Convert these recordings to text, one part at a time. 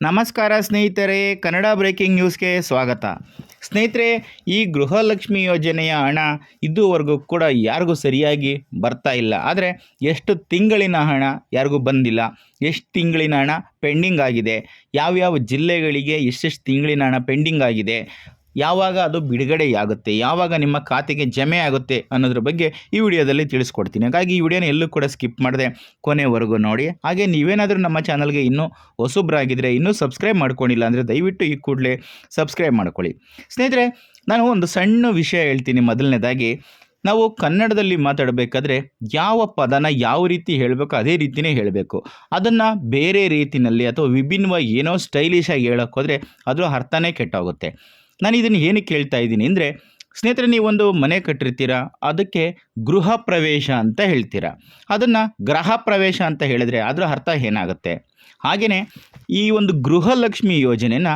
ನಮಸ್ಕಾರ ಸ್ನೇಹಿತರೆ, ಕನ್ನಡ ಬ್ರೇಕಿಂಗ್ ನ್ಯೂಸ್ಗೆ ಸ್ವಾಗತ. ಸ್ನೇಹಿತರೆ, ಈ ಗೃಹಲಕ್ಷ್ಮಿ ಯೋಜನೆಯ ಹಣ ಇದುವರೆಗೂ ಕೂಡ ಯಾರಿಗೂ ಸರಿಯಾಗಿ ಬರ್ತಾ ಇಲ್ಲ. ಆದರೆ ಎಷ್ಟು ತಿಂಗಳಿನ ಹಣ ಯಾರಿಗೂ ಬಂದಿಲ್ಲ, ಎಷ್ಟು ತಿಂಗಳಿನ ಹಣ ಪೆಂಡಿಂಗ್ ಆಗಿದೆ, ಯಾವ್ಯಾವ ಜಿಲ್ಲೆಗಳಿಗೆ ಎಷ್ಟೆಷ್ಟು ತಿಂಗಳಿನ ಹಣ ಪೆಂಡಿಂಗ್ ಆಗಿದೆ, ಯಾವಾಗ ಅದು ಬಿಡುಗಡೆಯಾಗುತ್ತೆ, ಯಾವಾಗ ನಿಮ್ಮ ಖಾತೆಗೆ ಜಮೆ ಆಗುತ್ತೆ ಅನ್ನೋದ್ರ ಬಗ್ಗೆ ಈ ವಿಡಿಯೋದಲ್ಲಿ ತಿಳಿಸ್ಕೊಡ್ತೀನಿ. ಹಾಗಾಗಿ ಈ ವಿಡಿಯೋನ ಎಲ್ಲೂ ಕೂಡ ಸ್ಕಿಪ್ ಮಾಡದೆ ಕೊನೆವರೆಗೂ ನೋಡಿ. ಹಾಗೆ ನೀವೇನಾದರೂ ನಮ್ಮ ಚಾನಲ್ಗೆ ಇನ್ನೂ ಹೊಸಬ್ರಾಗಿದ್ದರೆ, ಇನ್ನೂ ಸಬ್ಸ್ಕ್ರೈಬ್ ಮಾಡ್ಕೊಂಡಿಲ್ಲ ಅಂದರೆ ದಯವಿಟ್ಟು ಈ ಕೂಡಲೇ ಸಬ್ಸ್ಕ್ರೈಬ್ ಮಾಡ್ಕೊಳ್ಳಿ. ಸ್ನೇಹಿತರೆ, ನಾನು ಒಂದು ಸಣ್ಣ ವಿಷಯ ಹೇಳ್ತೀನಿ. ಮೊದಲನೇದಾಗಿ, ನಾವು ಕನ್ನಡದಲ್ಲಿ ಮಾತಾಡಬೇಕಾದ್ರೆ ಯಾವ ಪದನ ಯಾವ ರೀತಿ ಹೇಳಬೇಕು ಅದೇ ರೀತಿಯೇ ಹೇಳಬೇಕು. ಅದನ್ನು ಬೇರೆ ರೀತಿಯಲ್ಲಿ ಅಥವಾ ವಿಭಿನ್ನವಾಗಿ ಏನೋ ಸ್ಟೈಲಿಶಾಗಿ ಹೇಳೋಕ್ಕೋದ್ರೆ ಅದರ ಅರ್ಥನೇ ಕೆಟ್ಟೋಗುತ್ತೆ. ನಾನು ಇದನ್ನು ಏನಕ್ಕೆ ಹೇಳ್ತಾ ಇದ್ದೀನಿ ಅಂದರೆ, ಸ್ನೇಹಿತರೆ, ನೀವೊಂದು ಮನೆ ಕಟ್ಟಿರ್ತೀರ, ಅದಕ್ಕೆ ಗೃಹ ಪ್ರವೇಶ ಅಂತ ಹೇಳ್ತೀರಾ. ಅದನ್ನು ಗೃಹ ಪ್ರವೇಶ ಅಂತ ಹೇಳಿದ್ರೆ ಅದರ ಅರ್ಥ ಏನಾಗುತ್ತೆ? ಹಾಗೆಯೇ ಈ ಒಂದು ಗೃಹಲಕ್ಷ್ಮಿ ಯೋಜನೆನ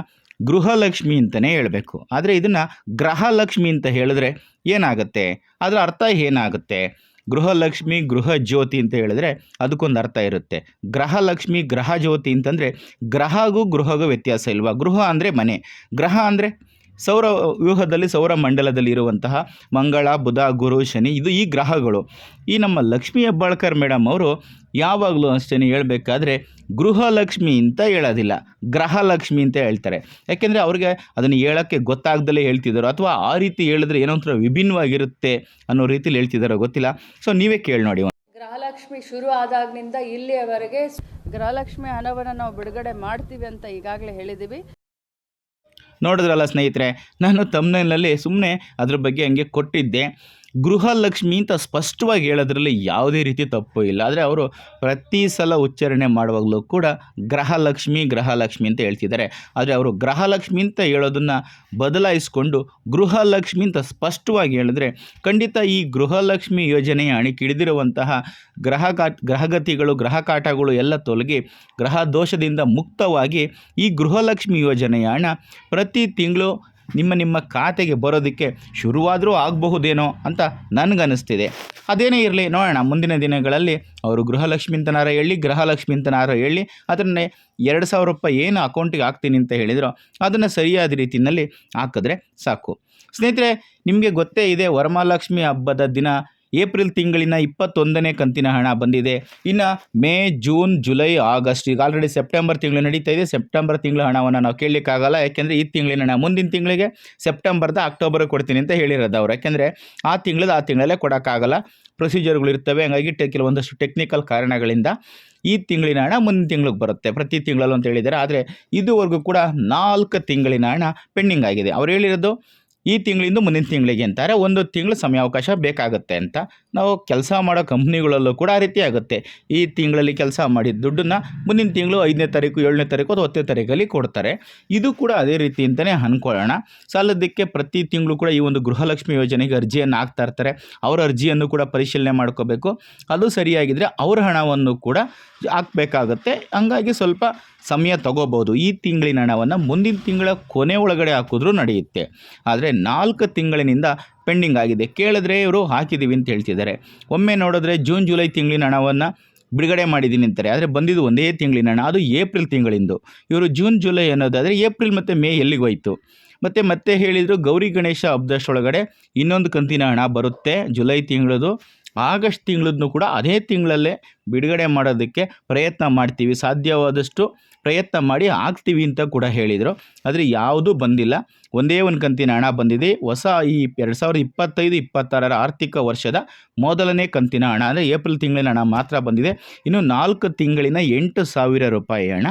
ಗೃಹಲಕ್ಷ್ಮಿ ಅಂತಲೇ ಹೇಳಬೇಕು. ಆದರೆ ಇದನ್ನು ಗೃಹಲಕ್ಷ್ಮಿ ಅಂತ ಹೇಳಿದ್ರೆ ಏನಾಗುತ್ತೆ? ಅದರ ಅರ್ಥ ಏನಾಗುತ್ತೆ? ಗೃಹಲಕ್ಷ್ಮಿ ಗೃಹ ಜ್ಯೋತಿ ಅಂತ ಹೇಳಿದ್ರೆ ಅದಕ್ಕೊಂದು ಅರ್ಥ ಇರುತ್ತೆ. ಗೃಹಲಕ್ಷ್ಮಿ ಗೃಹ ಜ್ಯೋತಿ ಅಂತಂದರೆ ಗ್ರಹಗೂ ಗೃಹಗೂ ವ್ಯತ್ಯಾಸ ಇಲ್ವಾ? ಗೃಹ ಅಂದರೆ ಮನೆ, ಗ್ರಹ ಅಂದರೆ ಸೌರ ವ್ಯೂಹದಲ್ಲಿ ಸೌರ ಮಂಡಲದಲ್ಲಿ ಇರುವಂತಹ ಮಂಗಳ, ಬುಧ, ಗುರು, ಶನಿ, ಇದು ಈ ಗ್ರಹಗಳು. ಈ ನಮ್ಮ ಲಕ್ಷ್ಮೀ ಹೆಬ್ಬಾಳ್ಕರ್ ಮೇಡಮ್ ಅವರು ಯಾವಾಗಲೂ ಅಷ್ಟೇ ಹೇಳಬೇಕಾದ್ರೆ ಗೃಹಲಕ್ಷ್ಮಿ ಅಂತ ಹೇಳೋದಿಲ್ಲ, ಗೃಹಲಕ್ಷ್ಮಿ ಅಂತ ಹೇಳ್ತಾರೆ. ಯಾಕೆಂದರೆ ಅವ್ರಿಗೆ ಅದನ್ನು ಹೇಳೋಕ್ಕೆ ಗೊತ್ತಾಗ್ದಲೇ ಹೇಳ್ತಿದ್ದಾರೋ ಅಥವಾ ಆ ರೀತಿ ಹೇಳಿದ್ರೆ ಏನೋ ಒಂಥರ ವಿಭಿನ್ನವಾಗಿರುತ್ತೆ ಅನ್ನೋ ರೀತಿಲಿ ಹೇಳ್ತಿದ್ದಾರೋ ಗೊತ್ತಿಲ್ಲ. ಸೊ ನೀವೇ ಕೇಳಿ ನೋಡಿ. ಗೃಹಲಕ್ಷ್ಮಿ ಶುರು ಆದಾಗಿನಿಂದ ಇಲ್ಲಿಯವರೆಗೆ ಗೃಹಲಕ್ಷ್ಮಿ ಹಣವನ್ನು ನಾವು ಬಿಡುಗಡೆ ಮಾಡ್ತೀವಿ ಅಂತ ಈಗಾಗಲೇ ಹೇಳಿದ್ದೀವಿ. ನೋಡಿದ್ರಲ್ಲ ಸ್ನೇಹಿತರೆ, ನಾನು ತಮ್ನೇಲ್ನಲ್ಲಿ ಸುಮ್ಮನೆ ಅದ್ರ ಬಗ್ಗೆ ಹಂಗೆ ಕೊಟ್ಟಿದ್ದೆ. ಗೃಹಲಕ್ಷ್ಮಿ ಅಂತ ಸ್ಪಷ್ಟವಾಗಿ ಹೇಳೋದ್ರಲ್ಲಿ ಯಾವುದೇ ರೀತಿ ತಪ್ಪು ಇಲ್ಲ. ಆದರೆ ಅವರು ಪ್ರತಿ ಸಲ ಉಚ್ಚಾರಣೆ ಮಾಡುವಾಗಲೂ ಕೂಡ ಗೃಹಲಕ್ಷ್ಮಿ ಗೃಹಲಕ್ಷ್ಮಿ ಅಂತ ಹೇಳ್ತಿದ್ದಾರೆ. ಆದರೆ ಅವರು ಗೃಹಲಕ್ಷ್ಮಿ ಅಂತ ಹೇಳೋದನ್ನು ಬದಲಾಯಿಸಿಕೊಂಡು ಗೃಹಲಕ್ಷ್ಮಿ ಅಂತ ಸ್ಪಷ್ಟವಾಗಿ ಹೇಳಿದ್ರೆ ಖಂಡಿತ ಈ ಗೃಹಲಕ್ಷ್ಮಿ ಯೋಜನೆಯ ಹಣಿಕಿಡಿದಿರುವಂತಹ ಗ್ರಹಗತಿಗಳು, ಗ್ರಹಕಾಟಗಳು ಎಲ್ಲ ತೊಲಗಿ ಗ್ರಹ ದೋಷದಿಂದ ಮುಕ್ತವಾಗಿ ಈ ಗೃಹಲಕ್ಷ್ಮಿ ಯೋಜನೆಯ ಹಣ ಪ್ರತಿ ತಿಂಗಳು ನಿಮ್ಮ ಖಾತೆಗೆ ಬರೋದಕ್ಕೆ ಶುರುವಾದರೂ ಆಗಬಹುದೇನೋ ಅಂತ ನನಗನ್ನಿಸ್ತಿದೆ. ಅದೇನೇ ಇರಲಿ, ನೋಡೋಣ ಮುಂದಿನ ದಿನಗಳಲ್ಲಿ ಅವರು ಗೃಹಲಕ್ಷ್ಮಿ ಅಂತನಾರ ಹೇಳಿ, ಗೃಹಲಕ್ಷ್ಮಿ ಅಂತನಾರ ಹೇಳಿ, ಅದನ್ನೇ 2,000 ರೂಪಾಯಿ ಏನು ಅಕೌಂಟಿಗೆ ಹಾಕ್ತೀನಿ ಅಂತ ಹೇಳಿದ್ರು ಅದನ್ನು ಸರಿಯಾದ ರೀತಿಯಲ್ಲಿ ಹಾಕಿದ್ರೆ ಸಾಕು. ಸ್ನೇಹಿತರೆ, ನಿಮಗೆ ಗೊತ್ತೇ ಇದೆ, ವರಮಹಾಲಕ್ಷ್ಮಿ ಹಬ್ಬದ ದಿನ ಏಪ್ರಿಲ್ ತಿಂಗಳಿನ 21ನೇ ಕಂತಿನ ಹಣ ಬಂದಿದೆ. ಇನ್ನು ಮೇ, ಜೂನ್, ಜುಲೈ, ಆಗಸ್ಟ್, ಈಗ ಆಲ್ರೆಡಿ ಸೆಪ್ಟೆಂಬರ್ ತಿಂಗಳು ನಡೀತಾ ಇದೆ. ಸೆಪ್ಟೆಂಬರ್ ತಿಂಗಳ ಹಣವನ್ನು ನಾವು ಕೇಳಲಿಕ್ಕಾಗಲ್ಲ. ಯಾಕೆಂದರೆ ಈ ತಿಂಗಳಿನ ಹಣ ಮುಂದಿನ ತಿಂಗಳಿಗೆ ಸೆಪ್ಟೆಂಬರ್ದ ಅಕ್ಟೋಬರ್ ಕೊಡ್ತೀನಿ ಅಂತ ಹೇಳಿರೋದು ಅವರು. ಯಾಕೆಂದರೆ ಆ ತಿಂಗಳಲ್ಲೇ ಕೊಡೋಕ್ಕಾಗಲ್ಲ, ಪ್ರೊಸೀಜರ್ಗಳು ಇರ್ತವೆ. ಹಾಗಾಗಿ ಕೆಲವೊಂದಷ್ಟು ಟೆಕ್ನಿಕಲ್ ಕಾರಣಗಳಿಂದ ಈ ತಿಂಗಳಿನ ಹಣ ಮುಂದಿನ ತಿಂಗಳಿಗೆ ಬರುತ್ತೆ, ಪ್ರತಿ ತಿಂಗಳಲ್ಲೂ ಅಂತ ಹೇಳಿದ್ದಾರೆ. ಆದರೆ ಇದುವರೆಗೂ ಕೂಡ 4 ತಿಂಗಳಿನ ಹಣ ಪೆಂಡಿಂಗ್ ಆಗಿದೆ. ಅವ್ರು ಹೇಳಿರೋದು ಈ ತಿಂಗಳಿಂದ ಮುಂದಿನ ತಿಂಗಳಿಗೆ ಅಂತಾರೆ. 1 ತಿಂಗಳು ಸಮಯಾವಕಾಶ ಬೇಕಾಗುತ್ತೆ ಅಂತ. ನಾವು ಕೆಲಸ ಮಾಡೋ ಕಂಪ್ನಿಗಳಲ್ಲೂ ಕೂಡ ಆ ರೀತಿ ಆಗುತ್ತೆ. ಈ ತಿಂಗಳಲ್ಲಿ ಕೆಲಸ ಮಾಡಿದ ದುಡ್ಡನ್ನು ಮುಂದಿನ ತಿಂಗಳು 5ನೇ ತಾರೀಕು, 7ನೇ ತಾರೀಕು ಅಥವಾ 10ನೇ ತಾರೀಕಲ್ಲಿ ಕೊಡ್ತಾರೆ. ಇದು ಕೂಡ ಅದೇ ರೀತಿ ಅಂತಲೇ ಅಂದ್ಕೊಳ್ಳೋಣ. ಸಾಲದಕ್ಕೆ ಪ್ರತಿ ತಿಂಗಳು ಕೂಡ ಈ ಒಂದು ಗೃಹಲಕ್ಷ್ಮಿ ಯೋಜನೆಗೆ ಅರ್ಜಿಯನ್ನು ಹಾಕ್ತಾ ಇರ್ತಾರೆ. ಅವರ ಅರ್ಜಿಯನ್ನು ಕೂಡ ಪರಿಶೀಲನೆ ಮಾಡ್ಕೋಬೇಕು. ಅದು ಸರಿಯಾಗಿದ್ದರೆ ಅವರ ಹಣವನ್ನು ಕೂಡ ಹಾಕಬೇಕಾಗತ್ತೆ. ಹಂಗಾಗಿ ಸ್ವಲ್ಪ ಸಮಯ ತಗೋಬೋದು. ಈ ತಿಂಗಳಿನ ಹಣವನ್ನು ಮುಂದಿನ ತಿಂಗಳ ಕೊನೆ ಒಳಗಡೆ ಹಾಕಿದ್ರೂ ನಡೆಯುತ್ತೆ. ಆದರೆ 4 ತಿಂಗಳಿನಿಂದ ಪೆಂಡಿಂಗ್ ಆಗಿದೆ. ಕೇಳಿದ್ರೆ ಇವರು ಹಾಕಿದ್ದೀವಿ ಅಂತ ಹೇಳ್ತಿದ್ದಾರೆ. ಒಮ್ಮೆ ನೋಡಿದ್ರೆ ಜೂನ್, ಜುಲೈ ತಿಂಗಳಿನ ಹಣವನ್ನು ಬಿಡುಗಡೆ ಮಾಡಿದ್ದೀನಿ ಅಂತಾರೆ. ಆದರೆ ಬಂದಿದ್ದು ಒಂದೇ ತಿಂಗಳಿನ ಹಣ, ಅದು ಏಪ್ರಿಲ್ ತಿಂಗಳಿಂದು. ಇವರು ಜೂನ್, ಜುಲೈ ಅನ್ನೋದಾದರೆ ಏಪ್ರಿಲ್ ಮತ್ತು ಮೇ ಎಲ್ಲಿಗೆ ಹೋಯಿತು? ಮತ್ತೆ ಹೇಳಿದರು ಗೌರಿ ಗಣೇಶ ಹಬ್ಬದಷ್ಟೊಳಗಡೆ ಇನ್ನೊಂದು ಕಂತಿನ ಹಣ ಬರುತ್ತೆ, ಜುಲೈ ತಿಂಗಳದು. ಆಗಸ್ಟ್ ತಿಂಗಳದ್ದು ಕೂಡ ಅದೇ ತಿಂಗಳಲ್ಲೇ ಬಿಡುಗಡೆ ಮಾಡೋದಕ್ಕೆ ಪ್ರಯತ್ನ ಮಾಡ್ತೀವಿ, ಸಾಧ್ಯವಾದಷ್ಟು ಪ್ರಯತ್ನ ಮಾಡಿ ಆಗ್ತೀವಿ ಅಂತ ಕೂಡ ಹೇಳಿದರು. ಆದರೆ ಯಾವುದೂ ಬಂದಿಲ್ಲ. ಒಂದೇ ಒಂದು ಕಂತಿನ ಹಣ ಬಂದಿದೆ. ಹೊಸ ಈ 2025-26ರ ಆರ್ಥಿಕ ವರ್ಷದ ಮೊದಲನೇ ಕಂತಿನ ಹಣ, ಅಂದರೆ ಏಪ್ರಿಲ್ ತಿಂಗಳಿನ ಹಣ ಮಾತ್ರ ಬಂದಿದೆ. ಇನ್ನು 4 ತಿಂಗಳಿನ 8,000 ರೂಪಾಯಿ ಹಣ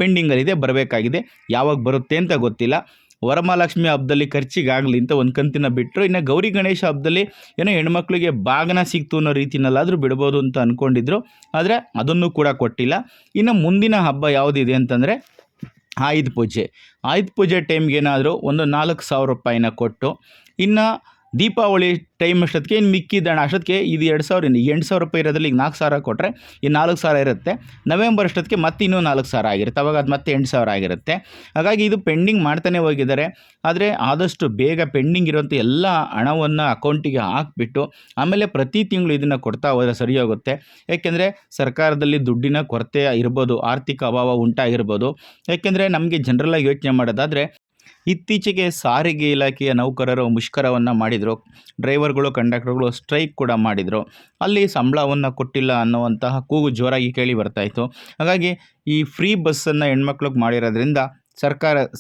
ಪೆಂಡಿಂಗಲ್ಲಿದೆ, ಬರಬೇಕಾಗಿದೆ. ಯಾವಾಗ ಬರುತ್ತೆ ಅಂತ ಗೊತ್ತಿಲ್ಲ. ವರಮಹಾಲಕ್ಷ್ಮಿ ಹಬ್ಬದಲ್ಲಿ ಖರ್ಚಿಗಾಗಲಿ ಅಂತ ಒಂದು ಕಂತಿನ ಬಿಟ್ಟರು. ಇನ್ನು ಗೌರಿ ಗಣೇಶ ಹಬ್ಬದಲ್ಲಿ ಏನೋ ಹೆಣ್ಮಕ್ಳಿಗೆ ಬಾಗನ ಸಿಕ್ತು ಅನ್ನೋ ರೀತಿಯಲ್ಲಾದರೂ ಬಿಡ್ಬೋದು ಅಂತ ಅಂದ್ಕೊಂಡಿದ್ರು. ಆದರೆ ಅದನ್ನು ಕೂಡ ಕೊಟ್ಟಿಲ್ಲ. ಇನ್ನು ಮುಂದಿನ ಹಬ್ಬ ಯಾವುದಿದೆ ಅಂತಂದರೆ ಆಯುಧ ಪೂಜೆ ಟೈಮ್ಗೆ ಏನಾದರೂ ಒಂದು 4,000 ರೂಪಾಯಿನ ಕೊಟ್ಟು, ಇನ್ನು ದೀಪಾವಳಿ ಟೈಮ್ ಅಷ್ಟೊತ್ತಿಗೆ ಇನ್ನು ಮಿಕ್ಕಿದ ಹಣ ಅಷ್ಟೊತ್ತಿಗೆ ಇದು 2,000 ರೂಪಾಯಿ ಇರೋದ್ರಲ್ಲಿ ಈಗ 4,000 ಕೊಟ್ಟರೆ ಈ 4,000 ಇರುತ್ತೆ. ನವೆಂಬರ್ ಅಷ್ಟೊತ್ತಿಗೆ ಮತ್ತೆ ಇನ್ನೂ 4,000 ಆಗಿರುತ್ತೆ. ಅವಾಗ ಅದು ಮತ್ತೆ 8,000 ಆಗಿರುತ್ತೆ. ಹಾಗಾಗಿ ಇದು ಪೆಂಡಿಂಗ್ ಮಾಡ್ತಾನೆ ಹೋಗಿದ್ದಾರೆ. ಆದರೆ ಆದಷ್ಟು ಬೇಗ ಪೆಂಡಿಂಗ್ ಇರುವಂಥ ಎಲ್ಲ ಹಣವನ್ನು ಅಕೌಂಟಿಗೆ ಹಾಕಿಬಿಟ್ಟು ಆಮೇಲೆ ಪ್ರತಿ ತಿಂಗಳು ಇದನ್ನು ಕೊಡ್ತಾ ಹೋದರೆ ಸರಿ ಹೋಗುತ್ತೆ. ಯಾಕೆಂದರೆ ಸರ್ಕಾರದಲ್ಲಿ ದುಡ್ಡಿನ ಕೊರತೆ ಇರ್ಬೋದು, ಆರ್ಥಿಕ ಅಭಾವ ಉಂಟಾಗಿರ್ಬೋದು. ಯಾಕೆಂದರೆ ನಮಗೆ ಜನರಲಾಗಿ ಯೋಚನೆ ಮಾಡೋದಾದರೆ ಇತ್ತೀಚೆಗೆ ಸಾರಿಗೆ ಇಲಾಖೆಯ ನೌಕರರು ಮುಷ್ಕರವನ್ನು ಮಾಡಿದರು. ಡ್ರೈವರ್ಗಳು, ಕಂಡಕ್ಟರ್ಗಳು ಸ್ಟ್ರೈಕ್ ಕೂಡ ಮಾಡಿದರು. ಅಲ್ಲಿ ಸಂಬಳವನ್ನು ಕೊಟ್ಟಿಲ್ಲ ಅನ್ನುವಂತಹ ಕೂಗು ಜೋರಾಗಿ ಕೇಳಿ ಬರ್ತಾಯಿತ್ತು. ಹಾಗಾಗಿ ಈ ಫ್ರೀ ಬಸ್ಸನ್ನು ಹೆಣ್ಮಕ್ಳಿಗೆ ಮಾಡಿರೋದ್ರಿಂದ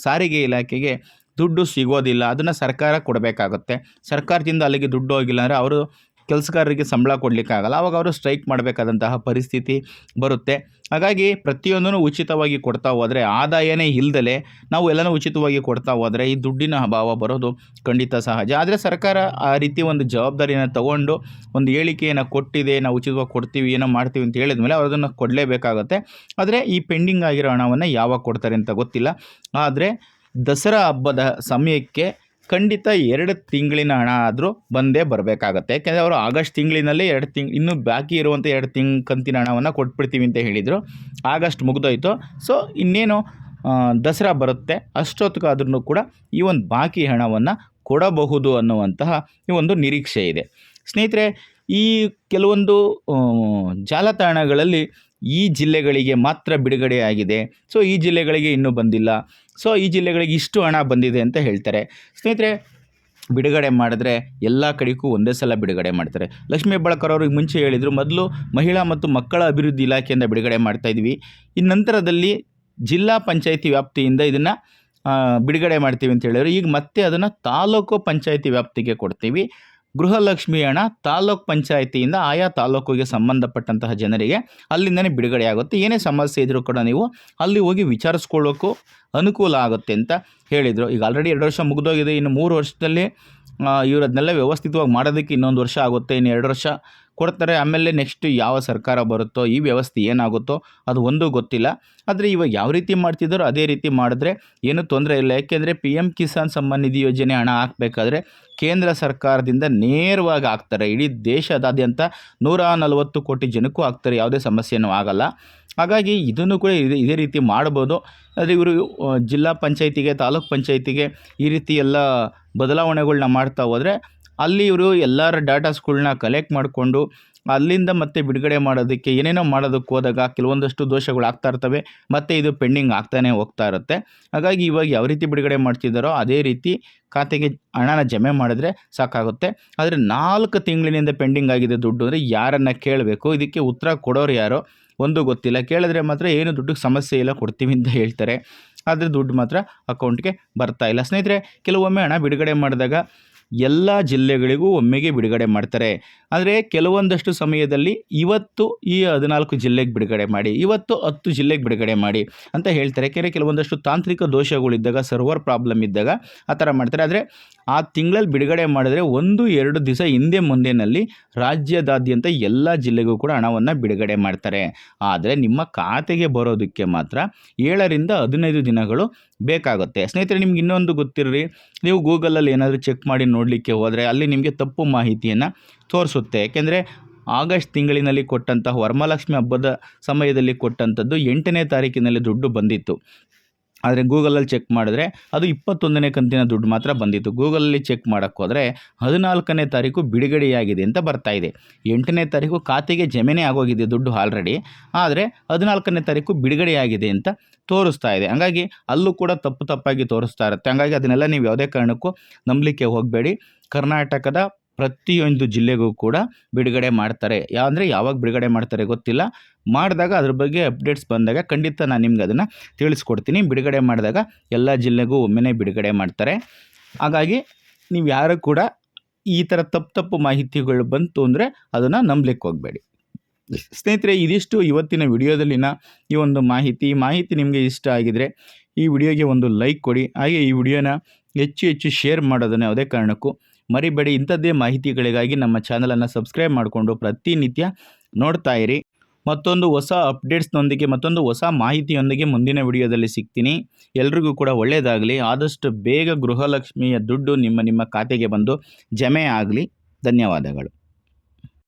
ಸಾರಿಗೆ ಇಲಾಖೆಗೆ ದುಡ್ಡು ಸಿಗೋದಿಲ್ಲ. ಅದನ್ನು ಸರ್ಕಾರ ಕೊಡಬೇಕಾಗುತ್ತೆ. ಸರ್ಕಾರದಿಂದ ಅಲ್ಲಿಗೆ ದುಡ್ಡು ಹೋಗಿಲ್ಲ ಅಂದರೆ ಅವರು ಕೆಲಸಗಾರರಿಗೆ ಸಂಬಳ ಕೊಡಲಿಕ್ಕಾಗಲ್ಲ. ಆವಾಗ ಅವರು ಸ್ಟ್ರೈಕ್ ಮಾಡಬೇಕಾದಂತಹ ಪರಿಸ್ಥಿತಿ ಬರುತ್ತೆ. ಹಾಗಾಗಿ ಪ್ರತಿಯೊಂದೂ ಉಚಿತವಾಗಿ ಕೊಡ್ತಾ ಹೋದರೆ, ಆದಾಯನೇ ಇಲ್ದಲೆ ನಾವು ಎಲ್ಲನೂ ಉಚಿತವಾಗಿ ಕೊಡ್ತಾ ಹೋದರೆ ಈ ದುಡ್ಡಿನ ಅಭಾವ ಬರೋದು ಖಂಡಿತ ಸಹಜ. ಆದರೆ ಸರ್ಕಾರ ಆ ರೀತಿ ಒಂದು ಜವಾಬ್ದಾರಿಯನ್ನು ತಗೊಂಡು ಒಂದು ಹೇಳಿಕೆಯನ್ನು ಕೊಟ್ಟಿದೆ, ನಾವು ಉಚಿತವಾಗಿ ಕೊಡ್ತೀವಿ, ಏನೋ ಮಾಡ್ತೀವಿ ಅಂತ ಹೇಳಿದ ಮೇಲೆ ಅದನ್ನು ಕೊಡಲೇಬೇಕಾಗತ್ತೆ. ಆದರೆ ಈ ಪೆಂಡಿಂಗ್ ಆಗಿರೋ ಹಣವನ್ನು ಯಾವಾಗ ಕೊಡ್ತಾರೆ ಅಂತ ಗೊತ್ತಿಲ್ಲ. ಆದರೆ ದಸರಾ ಹಬ್ಬದ ಸಮಯಕ್ಕೆ ಖಂಡಿತ 2 ತಿಂಗಳಿನ ಹಣ ಆದರೂ ಬಂದೇ ಬರಬೇಕಾಗತ್ತೆ. ಯಾಕೆಂದರೆ ಅವರು ಆಗಸ್ಟ್ ತಿಂಗಳಿನಲ್ಲಿ ಇನ್ನೂ ಬಾಕಿ ಇರುವಂಥ 2 ಕಂತಿನ ಹಣವನ್ನು ಕೊಟ್ಬಿಡ್ತೀವಿ ಅಂತ ಹೇಳಿದರು. ಆಗಸ್ಟ್ ಮುಗಿದೋಯ್ತು. ಸೊ ಇನ್ನೇನು ದಸರಾ ಬರುತ್ತೆ, ಅಷ್ಟೊತ್ತಿಗಾದ್ರೂ ಕೂಡ ಈ ಒಂದು ಬಾಕಿ ಹಣವನ್ನು ಕೊಡಬಹುದು ಅನ್ನುವಂತಹ ಈ ಒಂದು ನಿರೀಕ್ಷೆ ಇದೆ. ಸ್ನೇಹಿತರೆ, ಈ ಕೆಲವೊಂದು ಜಾಲತಾಣಗಳಲ್ಲಿ ಈ ಜಿಲ್ಲೆಗಳಿಗೆ ಮಾತ್ರ ಬಿಡುಗಡೆ ಆಗಿದೆ, ಸೊ ಈ ಜಿಲ್ಲೆಗಳಿಗೆ ಇನ್ನೂ ಬಂದಿಲ್ಲ, ಸೊ ಈ ಜಿಲ್ಲೆಗಳಿಗೆ ಇಷ್ಟು ಹಣ ಬಂದಿದೆ ಅಂತ ಹೇಳ್ತಾರೆ. ಸ್ನೇಹಿತರೆ, ಬಿಡುಗಡೆ ಮಾಡಿದ್ರೆ ಎಲ್ಲ ಕಡೆಗೂ ಒಂದೇ ಸಲ ಬಿಡುಗಡೆ ಮಾಡ್ತಾರೆ. ಲಕ್ಷ್ಮೀ ಹೆಬ್ಬಾಳ್ಕರ್ ಅವರು ಮುಂಚೆ ಹೇಳಿದರು, ಮೊದಲು ಮಹಿಳಾ ಮತ್ತು ಮಕ್ಕಳ ಅಭಿವೃದ್ಧಿ ಇಲಾಖೆಯಿಂದ ಬಿಡುಗಡೆ ಮಾಡ್ತಾಯಿದ್ವಿ, ಇನ್ನು ನಂತರದಲ್ಲಿ ಜಿಲ್ಲಾ ಪಂಚಾಯಿತಿ ವ್ಯಾಪ್ತಿಯಿಂದ ಇದನ್ನು ಬಿಡುಗಡೆ ಮಾಡ್ತೀವಿ ಅಂತ ಹೇಳಿದ್ರು. ಈಗ ಮತ್ತೆ ಅದನ್ನು ತಾಲೂಕು ಪಂಚಾಯಿತಿ ವ್ಯಾಪ್ತಿಗೆ ಕೊಡ್ತೀವಿ. ಗೃಹಲಕ್ಷ್ಮಿ ಹಣ ತಾಲೂಕು ಪಂಚಾಯಿತಿಯಿಂದ ಆಯಾ ತಾಲೂಕಿಗೆ ಸಂಬಂಧಪಟ್ಟಂತಹ ಜನರಿಗೆ ಅಲ್ಲಿಂದನೇ ಬಿಡುಗಡೆ ಆಗುತ್ತೆ. ಏನೇ ಸಮಸ್ಯೆ ಇದ್ದರೂ ಕೂಡ ನೀವು ಅಲ್ಲಿ ಹೋಗಿ ವಿಚಾರಿಸ್ಕೊಳ್ಳೋಕ್ಕೂ ಅನುಕೂಲ ಆಗುತ್ತೆ ಅಂತ ಹೇಳಿದರು. ಈಗ ಆಲ್ರೆಡಿ 2 ವರ್ಷ ಮುಗಿದೋಗಿದೆ. ಇನ್ನು 3 ವರ್ಷದಲ್ಲಿ ಇವರು ಅದನ್ನೆಲ್ಲ ವ್ಯವಸ್ಥಿತವಾಗಿ ಮಾಡೋದಕ್ಕೆ ಇನ್ನೊಂದು ವರ್ಷ ಆಗುತ್ತೆ. ಇನ್ನು 2 ವರ್ಷ ಕೊಡ್ತಾರೆ. ಆಮೇಲೆ ನೆಕ್ಸ್ಟ್ ಯಾವ ಸರ್ಕಾರ ಬರುತ್ತೋ, ಈ ವ್ಯವಸ್ಥೆ ಏನಾಗುತ್ತೋ ಅದು ಒಂದೂ ಗೊತ್ತಿಲ್ಲ. ಆದರೆ ಇವಾಗ ಯಾವ ರೀತಿ ಮಾಡ್ತಿದ್ದಾರೋ ಅದೇ ರೀತಿ ಮಾಡಿದ್ರೆ ಏನೂ ತೊಂದರೆ ಇಲ್ಲ. ಯಾಕೆಂದರೆ PM ಕಿಸಾನ್ ಸಮ್ಮಾನ್ ನಿಧಿ ಯೋಜನೆ ಹಣ ಹಾಕಬೇಕಾದ್ರೆ ಕೇಂದ್ರ ಸರ್ಕಾರದಿಂದ ನೇರವಾಗಿ ಹಾಕ್ತಾರೆ. ಇಡೀ ದೇಶದಾದ್ಯಂತ 140 ಕೋಟಿ ಜನಕ್ಕೂ ಹಾಕ್ತಾರೆ. ಯಾವುದೇ ಸಮಸ್ಯೆನೂ ಆಗಲ್ಲ. ಹಾಗಾಗಿ ಇದನ್ನು ಕೂಡ ಇದೇ ರೀತಿ ಮಾಡ್ಬೋದು. ಆದರೆ ಇವರು ಜಿಲ್ಲಾ ಪಂಚಾಯಿತಿಗೆ, ತಾಲೂಕು ಪಂಚಾಯಿತಿಗೆ ಈ ರೀತಿ ಎಲ್ಲ ಬದಲಾವಣೆಗಳನ್ನ ಮಾಡ್ತಾ ಹೋದರೆ ಅಲ್ಲಿ ಇವರು ಎಲ್ಲರ ಡಾಟಾಸ್ಗಳ್ನ ಕಲೆಕ್ಟ್ ಮಾಡಿಕೊಂಡು ಅಲ್ಲಿಂದ ಮತ್ತೆ ಬಿಡುಗಡೆ ಮಾಡೋದಕ್ಕೆ ಏನೇನೋ ಮಾಡೋದಕ್ಕೆ ಹೋದಾಗ ಕೆಲವೊಂದಷ್ಟು ದೋಷಗಳು ಆಗ್ತಾ ಇರ್ತವೆ. ಮತ್ತು ಇದು ಪೆಂಡಿಂಗ್ ಆಗ್ತಾನೆ ಹೋಗ್ತಾ ಇರುತ್ತೆ. ಹಾಗಾಗಿ ಇವಾಗ ಯಾವ ರೀತಿ ಬಿಡುಗಡೆ ಮಾಡ್ತಿದ್ದಾರೋ ಅದೇ ರೀತಿ ಖಾತೆಗೆ ಹಣನ ಜಮೆ ಮಾಡಿದ್ರೆ ಸಾಕಾಗುತ್ತೆ. ಆದರೆ 4 ತಿಂಗಳಿನಿಂದ ಪೆಂಡಿಂಗ್ ಆಗಿದೆ ದುಡ್ಡು ಅಂದರೆ ಯಾರನ್ನು ಕೇಳಬೇಕು, ಇದಕ್ಕೆ ಉತ್ತರ ಕೊಡೋರು ಯಾರೋ ಒಂದು ಗೊತ್ತಿಲ್ಲ. ಕೇಳಿದ್ರೆ ಮಾತ್ರ ಏನು ದುಡ್ಡಿಗೆ ಸಮಸ್ಯೆ ಇಲ್ಲ, ಕೊಡ್ತೀವಿ ಅಂತ ಹೇಳ್ತಾರೆ. ಆದರೆ ದುಡ್ಡು ಮಾತ್ರ ಅಕೌಂಟ್ಗೆ ಬರ್ತಾ ಇಲ್ಲ. ಸ್ನೇಹಿತರೆ, ಕೆಲವೊಮ್ಮೆ ಹಣ ಬಿಡುಗಡೆ ಮಾಡಿದಾಗ ಎಲ್ಲ ಜಿಲ್ಲೆಗಳಿಗೂ ಒಮ್ಮೆಗೆ ಬಿಡುಗಡೆ ಮಾಡ್ತಾರೆ. ಆದರೆ ಕೆಲವೊಂದಷ್ಟು ಸಮಯದಲ್ಲಿ ಇವತ್ತು ಈ 14 ಜಿಲ್ಲೆಗೆ ಬಿಡುಗಡೆ ಮಾಡಿ, ಇವತ್ತು 10 ಜಿಲ್ಲೆಗೆ ಬಿಡುಗಡೆ ಮಾಡಿ ಅಂತ ಹೇಳ್ತಾರೆ. ಯಾಕೆಂದರೆ ಕೆಲವೊಂದಷ್ಟು ತಾಂತ್ರಿಕ ದೋಷಗಳಿದ್ದಾಗ, ಸರ್ವರ್ ಪ್ರಾಬ್ಲಮ್ ಇದ್ದಾಗ ಆ ಥರ ಮಾಡ್ತಾರೆ. ಆದರೆ ಆ ತಿಂಗಳಲ್ಲಿ ಬಿಡುಗಡೆ ಮಾಡಿದ್ರೆ 1-2 ದಿವಸ ಹಿಂದೆ ಮುಂದೆನಲ್ಲಿ ರಾಜ್ಯದಾದ್ಯಂತ ಎಲ್ಲ ಜಿಲ್ಲೆಗೂ ಕೂಡ ಹಣವನ್ನು ಬಿಡುಗಡೆ ಮಾಡ್ತಾರೆ. ಆದರೆ ನಿಮ್ಮ ಖಾತೆಗೆ ಬರೋದಕ್ಕೆ ಮಾತ್ರ 7ರಿಂದ 15 ದಿನಗಳು ಬೇಕಾಗುತ್ತೆ. ಸ್ನೇಹಿತರೆ, ನಿಮ್ಗೆ ಇನ್ನೊಂದು ಗೊತ್ತಿರಲಿ, ನೀವು ಗೂಗಲಲ್ಲಿ ಏನಾದರೂ ಚೆಕ್ ಮಾಡಿ ನೋಡಲಿಕ್ಕೆ ಹೋದರೆ ಅಲ್ಲಿ ನಿಮಗೆ ತಪ್ಪು ಮಾಹಿತಿಯನ್ನು ತೋರಿಸುತ್ತೆ. ಯಾಕೆಂದರೆ ಆಗಸ್ಟ್ ತಿಂಗಳಿನಲ್ಲಿ ಕೊಟ್ಟಂತಹ ವರಮಹಾಲಕ್ಷ್ಮಿ ಹಬ್ಬದ ಸಮಯದಲ್ಲಿ ಕೊಟ್ಟಂಥದ್ದು 8ನೇ ತಾರೀಕಿನಲ್ಲಿ ದುಡ್ಡು ಬಂದಿತ್ತು. ಆದರೆ ಗೂಗಲಲ್ಲಿ ಚೆಕ್ ಮಾಡಿದ್ರೆ ಅದು 21ನೇ ಕಂತಿನ ದುಡ್ಡು ಮಾತ್ರ ಬಂದಿತ್ತು. ಗೂಗಲಲ್ಲಿ ಚೆಕ್ ಮಾಡೋಕ್ಕೆ ಹೋದರೆ 14ನೇ ತಾರೀಕು ಬಿಡುಗಡೆಯಾಗಿದೆ ಅಂತ ಬರ್ತಾಯಿದೆ. 8ನೇ ತಾರೀಕು ಖಾತೆಗೆ ಜಮೆನೇ ಆಗೋಗಿದೆ ದುಡ್ಡು ಆಲ್ರೆಡಿ, ಆದರೆ 14ನೇ ತಾರೀಕು ಬಿಡುಗಡೆಯಾಗಿದೆ ಅಂತ ತೋರಿಸ್ತಾ ಇದೆ. ಹಂಗಾಗಿ ಅಲ್ಲೂ ಕೂಡ ತಪ್ಪಾಗಿ ತೋರಿಸ್ತಾ ಇರುತ್ತೆ. ಹಂಗಾಗಿ ಅದನ್ನೆಲ್ಲ ನೀವು ಯಾವುದೇ ಕಾರಣಕ್ಕೂ ನಂಬಲಿಕ್ಕೆ ಹೋಗಬೇಡಿ. ಕರ್ನಾಟಕದ ಪ್ರತಿಯೊಂದು ಜಿಲ್ಲೆಗೂ ಕೂಡ ಬಿಡುಗಡೆ ಮಾಡ್ತಾರೆ. ಯಾವಾಗ ಬಿಡುಗಡೆ ಮಾಡ್ತಾರೆ ಗೊತ್ತಿಲ್ಲ. ಮಾಡಿದಾಗ ಅದ್ರ ಬಗ್ಗೆ ಅಪ್ಡೇಟ್ಸ್ ಬಂದಾಗ ಖಂಡಿತ ನಾನು ನಿಮ್ಗೆ ಅದನ್ನು ತಿಳಿಸ್ಕೊಡ್ತೀನಿ. ಬಿಡುಗಡೆ ಮಾಡಿದಾಗ ಎಲ್ಲ ಜಿಲ್ಲೆಗೂ ಒಮ್ಮೆನೇ ಬಿಡುಗಡೆ ಮಾಡ್ತಾರೆ. ಹಾಗಾಗಿ ನೀವು ಯಾರು ಕೂಡ ಈ ಥರ ತಪ್ಪು ಮಾಹಿತಿಗಳು ಬಂತು ಅಂದರೆ ಅದನ್ನು ನಂಬಲಿಕ್ಕೆ ಹೋಗಬೇಡಿ. ಸ್ನೇಹಿತರೆ, ಇದಿಷ್ಟು ಇವತ್ತಿನ ವಿಡಿಯೋದಲ್ಲಿನ ಈ ಒಂದು ಮಾಹಿತಿ ನಿಮಗೆ ಇಷ್ಟ ಆಗಿದರೆ ಈ ವಿಡಿಯೋಗೆ ಒಂದು ಲೈಕ್ ಕೊಡಿ. ಹಾಗೆ ಈ ವಿಡಿಯೋನ ಹೆಚ್ಚು ಶೇರ್ ಮಾಡೋದನ್ನು ಯಾವುದೇ ಕಾರಣಕ್ಕೂ ಮರಿಬೇಡಿ. ಇಂಥದ್ದೇ ಮಾಹಿತಿಗಳಿಗಾಗಿ ನಮ್ಮ ಚಾನಲನ್ನು ಸಬ್ಸ್ಕ್ರೈಬ್ ಮಾಡಿಕೊಂಡು ಪ್ರತಿನಿತ್ಯ ನೋಡ್ತಾ ಇರಿ. ಮತ್ತೊಂದು ಹೊಸ ಅಪ್ಡೇಟ್ಸ್ನೊಂದಿಗೆ ಮತ್ತೊಂದು ಹೊಸ ಮಾಹಿತಿಯೊಂದಿಗೆ ಮುಂದಿನ ವಿಡಿಯೋದಲ್ಲಿ ಸಿಗ್ತೀನಿ. ಎಲ್ರಿಗೂ ಕೂಡ ಒಳ್ಳೆಯದಾಗಲಿ. ಆದಷ್ಟು ಬೇಗ ಗೃಹಲಕ್ಷ್ಮಿಯ ದುಡ್ಡು ನಿಮ್ಮ ಖಾತೆಗೆ ಬಂದು ಜಮೆ ಆಗಲಿ. ಧನ್ಯವಾದಗಳು.